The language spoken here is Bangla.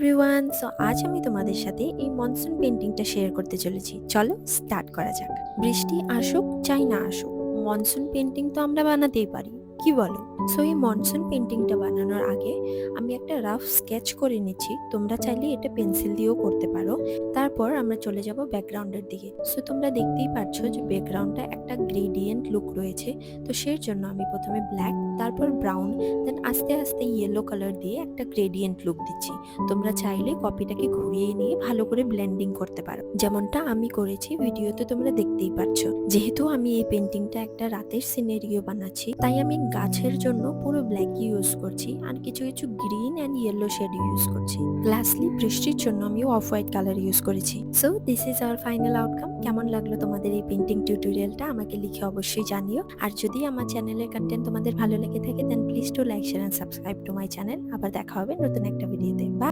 এভরিওয়ান, সো আজ আমি তোমাদের সাথে এই মনসুন পেন্টিংটা শেয়ার করতে চলেছি। চলো স্টার্ট করা যাক। বৃষ্টি আসুক চাই না আসুক, মনসুন পেন্টিং তো আমরা বানাতেই পারি, কি বলো? সো এই মনসুন পেন্টিংটা বানানোর আগে আমি একটা রাফ স্কেচ করে নিচ্ছি। তোমরা চাইলে এটা পেন্সিল দিয়েও করতে পারো। তারপর আমরা চলে যাব ব্যাকগ্রাউন্ডের দিকে। সো তোমরা দেখতেই পাচ্ছ যে ব্যাকগ্রাউন্ডটা একটা গ্রেডিয়েন্ট লুক রয়েছে। তো সেই জন্য আমি প্রথমে ব্ল্যাক, তারপর ব্রাউন, দেন আস্তে আস্তে ইয়েলো কালার দিয়ে একটা গ্রেডিয়েন্ট লুক দিচ্ছি। তোমরা চাইলে কপিটাকে ঘুরিয়ে নিয়ে ভালো করে ব্লেন্ডিং করতে পারো, যেমনটা আমি করেছি ভিডিওতে তোমরা দেখতেই পাচ্ছ। যেহেতু আমি এই পেন্টিংটা একটা রাতের সিনারিও বানাচ্ছি, তাই আমি গাছের জন্য পুরো ব্ল্যাক ইউজ করছি আর কিছু কিছু green and yellow shade use করছি। লাস্টলি বৃষ্টির জন্য আমি অফ হোয়াইট কালার ইউজ করেছি। So this is our final outcome. কেমন লাগলো তোমাদের এই পেন্টিং টিউটোরিয়ালটা আমাকে লিখে অবশ্যই জানিও। আর যদি আমার চ্যানেলের কন্টেন্ট তোমাদের ভালো লেগে থাকে, then please to like, share and subscribe to my channel. আবার দেখা হবে নতুন একটা ভিডিওতে। বাই।